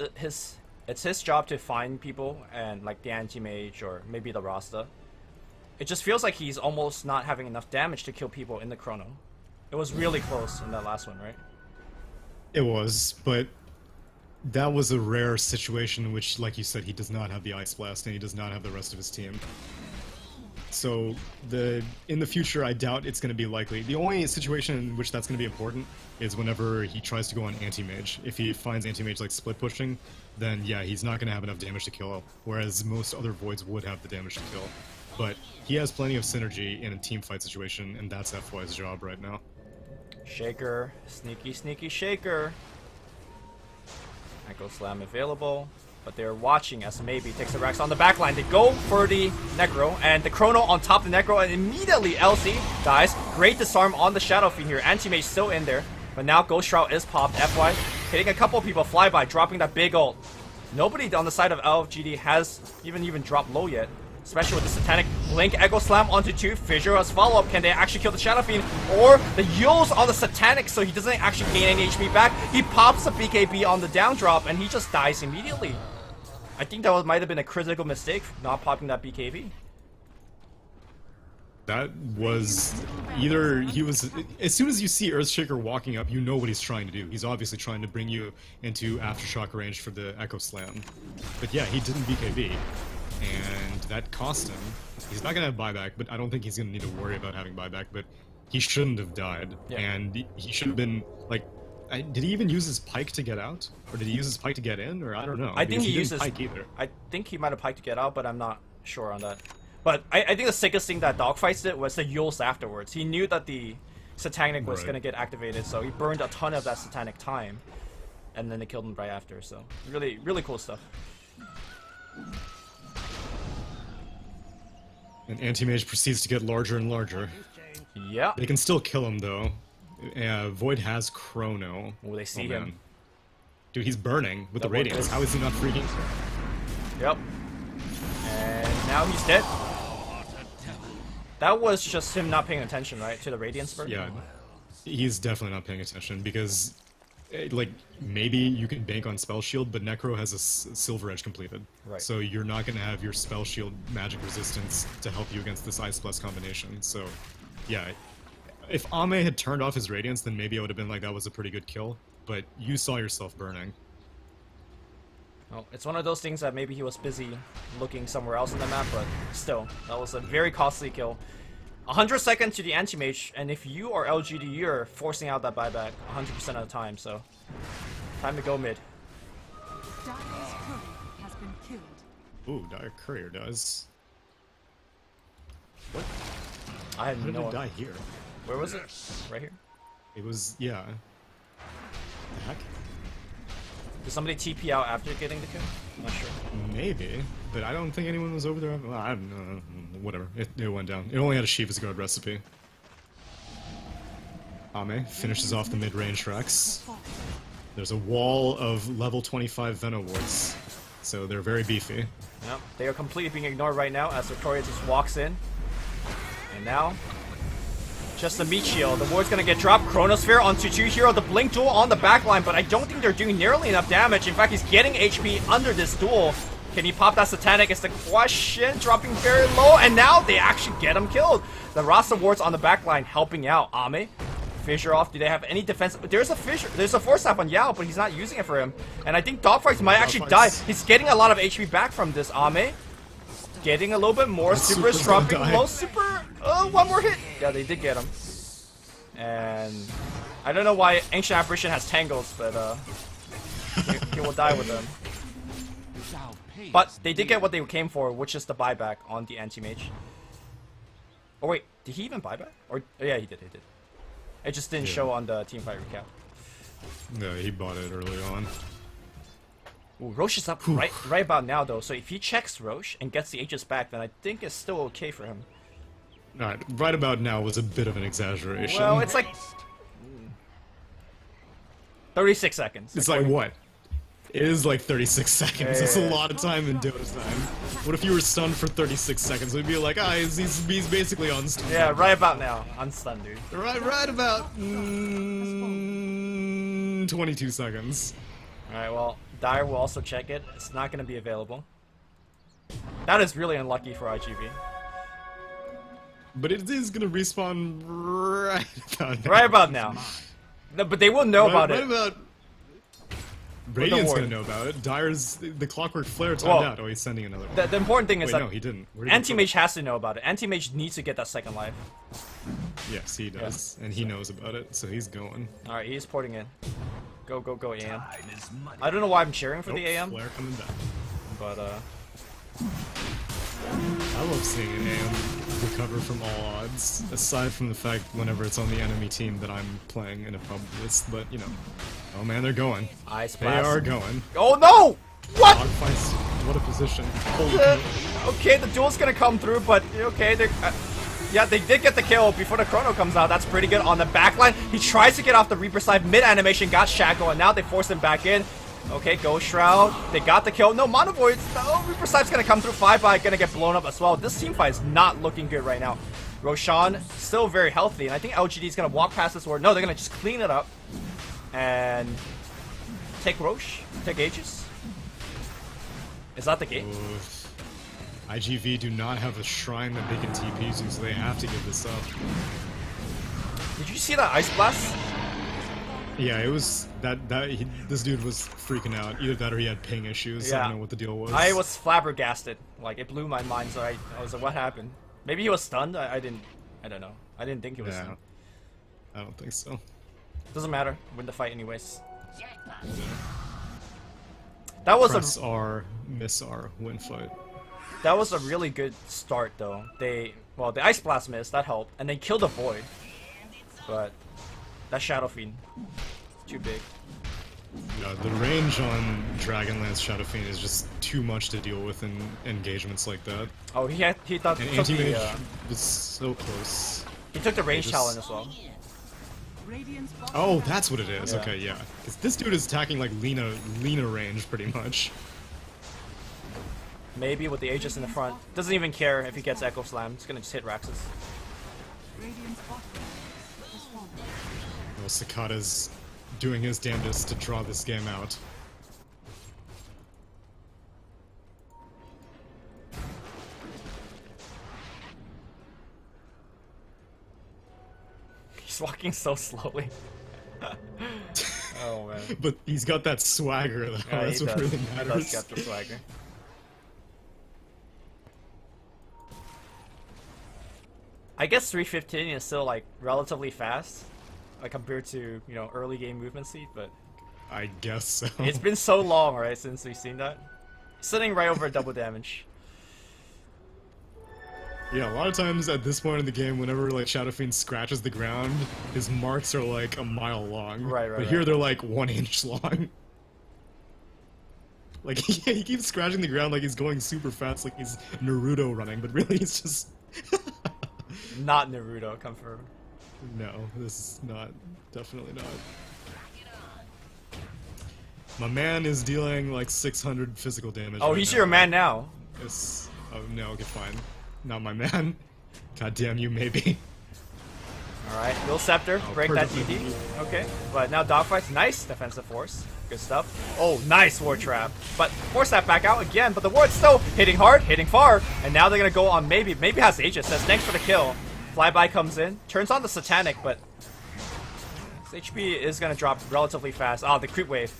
it's his job to find people and like the anti-mage or maybe the Rasta. It just feels like he's almost not having enough damage to kill people in the chrono. It was really close in that last one, right? It was, but that was a rare situation in which, like you said, he does not have the Ice Blast and he does not have the rest of his team. So in the future, I doubt it's going to be likely. The only situation in which that's going to be important is whenever he tries to go on anti-mage. If he finds anti-mage like split pushing, then yeah, he's not going to have enough damage to kill, whereas most other Voids would have the damage to kill. But he has plenty of synergy in a team fight situation, and that's FY's job right now. Shaker, sneaky, sneaky Shaker. Echo Slam available, but they're watching as maybe takes the Rex on the backline. They go for the Necro, and the Chrono on top of the Necro, and immediately LC dies. Great disarm on the Shadow Fiend here. Anti-Mage still in there, but now Ghost Shroud is popped. FY hitting a couple people, flyby, dropping that big ult. Nobody on the side of LGD has even dropped low yet. Especially with the Satanic Blink Echo Slam onto 2. Fissure as follow-up. Can they actually kill the Shadow Fiend? Or the Yule's on the Satanic, so he doesn't actually gain any HP back. He pops the BKB on the down drop, and he just dies immediately. I think that might have been a critical mistake, not popping that BKB. That was either he was. As soon as you see Earthshaker walking up, you know what he's trying to do. He's obviously trying to bring you into aftershock range for the Echo Slam. But yeah, he didn't BKB. And that cost him. He's not gonna have buyback, but I don't think he's gonna need to worry about having buyback. But he shouldn't have died, and he should have been like. Did he even use his pike to get out, or did he use his pike to get in, or I don't know. I think he uses pike either. I think he might have pike to get out, but I'm not sure on that. But I think the sickest thing that Dogfights did was the Yules afterwards. He knew that the Satanic was gonna get activated, so he burned a ton of that Satanic time, and then they killed him right after. So really, really cool stuff. And Anti-Mage proceeds to get larger and larger. Yeah. They can still kill him though. Void has Chrono. Oh, they see him. Dude, he's burning with the That one Radiance. is- How is he not freaking? Yep. And now he's dead. That was just him not paying attention, right, to the Radiance burn? Yeah, he's definitely not paying attention because, like, maybe you can bank on Spell Shield, but Necro has a Silver Edge completed. Right. So you're not going to have your Spell Shield magic resistance to help you against this Ice Plus combination. So, yeah, if Ame had turned off his Radiance, then maybe I would have been like, that was a pretty good kill. But you saw yourself burning. Oh, it's one of those things that maybe he was busy looking somewhere else in the map, but still, that was a very costly kill. 100 seconds to the Anti-Mage, and if you are LGD, you're forcing out that buyback 100% of the time, so time to go mid. Dire's courier has been killed. Ooh, Dire Courier does. What? I had How did no it die here? Where was it? Right here? It was, yeah. The heck? Did somebody TP out after getting the kill? I'm not sure. Maybe, but I don't think anyone was over there. Well, I don't know. Whatever. It went down. It only had a Shiva's Guard recipe. Ame finishes off the mid-range Rex. There's a wall of level 25 Veno wards, so they're very beefy. Yep, they are completely being ignored right now as Victoria just walks in. And now, just a meat shield. The ward's gonna get dropped. Chronosphere onto 2 Hero. The Blink duel on the backline, but I don't think they're doing nearly enough damage. In fact, he's getting HP under this duel. Can he pop that Satanic is the question. Dropping very low, and now they actually get him killed. The Rasta wards on the backline helping out. Ame, Fissure off. Do they have any defense? There's a Fissure. There's a Force Tap on Yao, but he's not using it for him. And I think Dogfights might actually die. He's getting a lot of HP back from this. Ame getting a little bit more. Super is dropping low. Super. One more hit. Yeah, they did get him. And I don't know why Ancient Apparition has Tangles, but he will die with them. But they did get what they came for, which is the buyback on the Anti-Mage. Oh wait, did he even buyback? Or yeah, he did. It just didn't show on the teamfight recap. No, he bought it early on. Ooh, Roche is up right about now though, so if he checks Roche and gets the Aegis back, then I think it's still okay for him. Alright, right about now was a bit of an exaggeration. Well, it's like 36 seconds. It's like what? It is like 36 seconds. That's a lot of time in Dota time. What if you were stunned for 36 seconds? We'd be like, he's basically unstunned. Yeah, right about now. Unstunned, dude. Right about 22 seconds. Alright, well, Dire will also check it. It's not going to be available. That is really unlucky for IGV. But it is going to respawn right about now. Right about now. No, but they will know about right it. About... Radiant's going to know about it. Dire's... The Clockwork Flare timed out. Oh, he's sending another one. The important thing is Wait, that no, he didn't. Anti-Mage has to know about it. Anti-Mage needs to get that second life. Yes, he does. And he knows about it, so he's going. Alright, he's porting in. Go, AM. Time is money. I don't know why I'm cheering for the AM, Flare coming back. but I love seeing an AM recover from all odds, aside from the fact whenever it's on the enemy team that I'm playing in a pub list, but you know. Oh man, they're going. Ice They Blast. are going. Oh no! What? Dogfights, what a position. Holy Okay, the duel's gonna come through, but okay, they're... yeah, they did get the kill before the chrono comes out. That's pretty good. On the backline, he tries to get off the Reaper side mid-animation, got Shackle, and now they force him back in. Okay, Ghost Shroud. They got the kill. No, Mono Voids. Oh, Reaper Snipe's gonna come through. 5-by gonna get blown up as well. This team fight is not looking good right now. Roshan still very healthy, and I think LGD is gonna walk past this ward. No, they're gonna just clean it up and take Roche, take Aegis. Is that the game? Oof. IGV do not have a shrine that they can TP to, so they have to give this up. Did you see that Ice Blast? Yeah, it was this dude was freaking out. Either that or he had ping issues. Yeah. I don't know what the deal was. I was flabbergasted. Like, it blew my mind, so I was like, what happened? Maybe he was stunned? I don't know. I didn't think he was stunned. I don't think so. Doesn't matter. Win the fight anyways. That was Press R, miss R, win fight. That was a really good start, though. Well, the Ice Blast missed, that helped, and they killed the Void. But that Shadow Fiend, too big. Yeah, the range on Dragonlance Shadow Fiend is just too much to deal with in engagements like that. Oh, he thought And he took anti-mage the, is so close. he took the range just- challenge as well. Radiant's bottom Oh, tower that's what it is. Yeah. Okay, yeah. Because this dude is attacking like Lina range pretty much. Maybe with the Aegis in the front. Doesn't even care if he gets Echo Slam. He's gonna just hit Raxus. Radiant's bottom has fallen. Well, Cicada's doing his damnedest to draw this game out. He's walking so slowly. Oh man. But he's got that swagger though. Yeah, That's he what does. really He matters. does get the swagger. I guess 315 is still like relatively fast, like compared to early game movement speed, but I guess so. it's been so long, right, since we've seen that. Sitting right over double damage. Yeah, a lot of times at this point in the game, whenever like Shadow Fiend scratches the ground, his marks are like a mile long. Right, But here right. they're like 1 inch long. Like he keeps scratching the ground like he's going super fast, like he's Naruto running, but really he's just. Not Naruto, confirmed. No, this is not. Definitely not. My man is dealing like 600 physical damage. Oh, right he's now. your man now. Yes. Oh no, okay, fine. Not my man. God damn you, maybe. Alright, Will Scepter, Oh, break that perfectly. DD. Okay, but now Dogfight's nice defensive force. Good stuff. Oh, nice ward trap. But force that back out again, but the ward's still hitting hard, hitting far. And now they're gonna go on maybe has Aegis, says thanks for the kill. Flyby comes in, turns on the Satanic, but his HP is gonna drop relatively fast. Oh, the creep wave.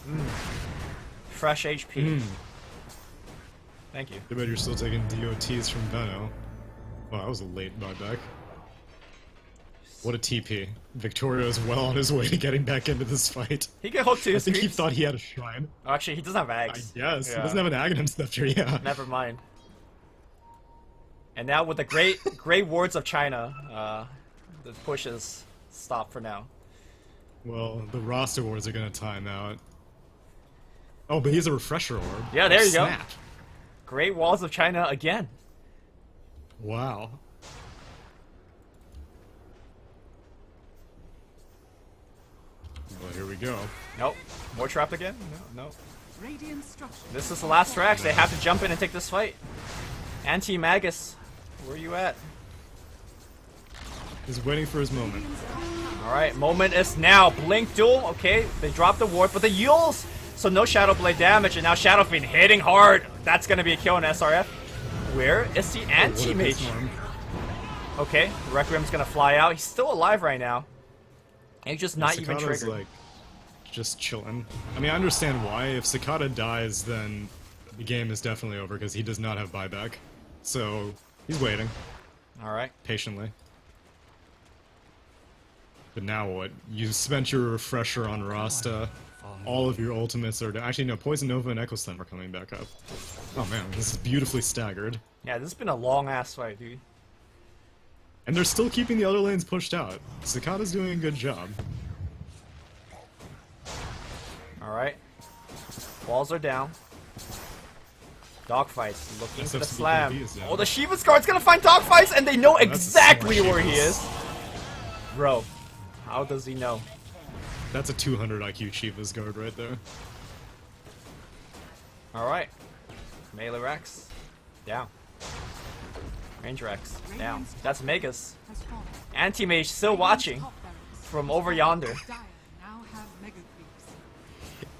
Fresh HP. Thank you. I bet you're still taking DOTs from Veno. Wow, that was a late buyback. What a TP. Victoria is well on his way to getting back into this fight. He can hook to I his think he creeps. thought he had a shrine. Oh, actually, he doesn't have I Ags. guess. Yeah. He doesn't have an Aghanim Scepter, yeah. Never mind. And now with the great wards of China, the push is stopped for now. Well, the roster wars are gonna time out. Oh, but he has a refresher orb. Yeah, there Oh, you go. snap. Great walls of China again. Wow. Well, here we go. Nope. More trapped again? No, no. Radiant structure. This is the last Rax. They have to jump in and take this fight. Anti-Magus, where are you at? He's waiting for his moment. Alright, moment is now. Blink duel. Okay, they dropped the ward, but the Yules! So no Shadow Blade damage, and now Shadow Fiend hitting hard. That's gonna be a kill in SRF. Where is the What a anti-mage? Bismarck. Okay, Requiem's gonna fly out. He's still alive right now. And he's just not even Cicada's, triggered. like, just chilling. I mean, I understand why. If Cicada dies, then the game is definitely over because he does not have buyback. So he's waiting Alright. patiently. But now what? You spent your refresher on Rasta. All of your ultimates are actually no. Poison Nova and Echo Slam are coming back up. Oh man, this is beautifully staggered. Yeah, this has been a long ass fight, dude. And they're still keeping the other lanes pushed out. Cicada's doing a good job. Alright. Walls are down. Dogfights looking for the SFCB slam. is down. Oh, the Shiva's guard's gonna find Dogfights, and they know that's a exactly smart where he Shivas. is. Bro, how does he know? That's a 200 IQ Chivas guard right there. Alright. Melee Rex. Down. Range Rex. Down. That's Megas. Has fallen. Anti-Mage still watching Top barracks from over yonder. Dire now have mega creeps.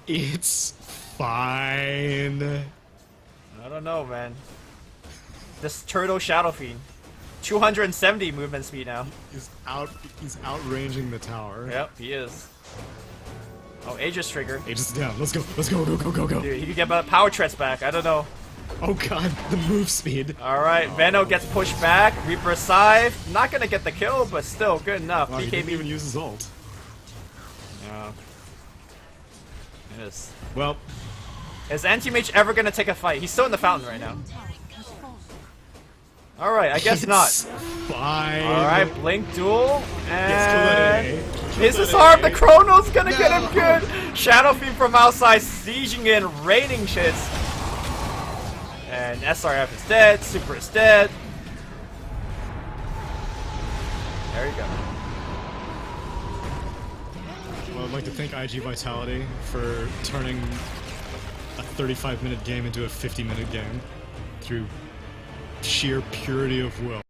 It's fine. I don't know, man. This Turtle Shadow Fiend. 270 movement speed now. He's outranging the tower. Yep, he is. Oh, Aegis trigger. Aegis is down. Let's go. Let's go. Go, go, go, go. Dude, he could get power threats back. I don't know. Oh god, the move speed. Alright, Veno gets pushed back. Reaper Scythe. Not gonna get the kill, but still good enough. Wow, he didn't BKB. even use his ult. Yeah. It is. Well, Is Anti-Mage ever gonna take a fight? He's still in the fountain right now. Tower has fallen. Alright, I guess not. it's fine. Alright, Blink Duel. Yes, And this is hard. The Chrono's gonna get him good. Shadow Fiend from outside, sieging in, raining shits. And SRF is dead. Super is dead. There you go. Well, I'd like to thank IG Vitality for turning a 35-minute game into a 50-minute game through sheer purity of will.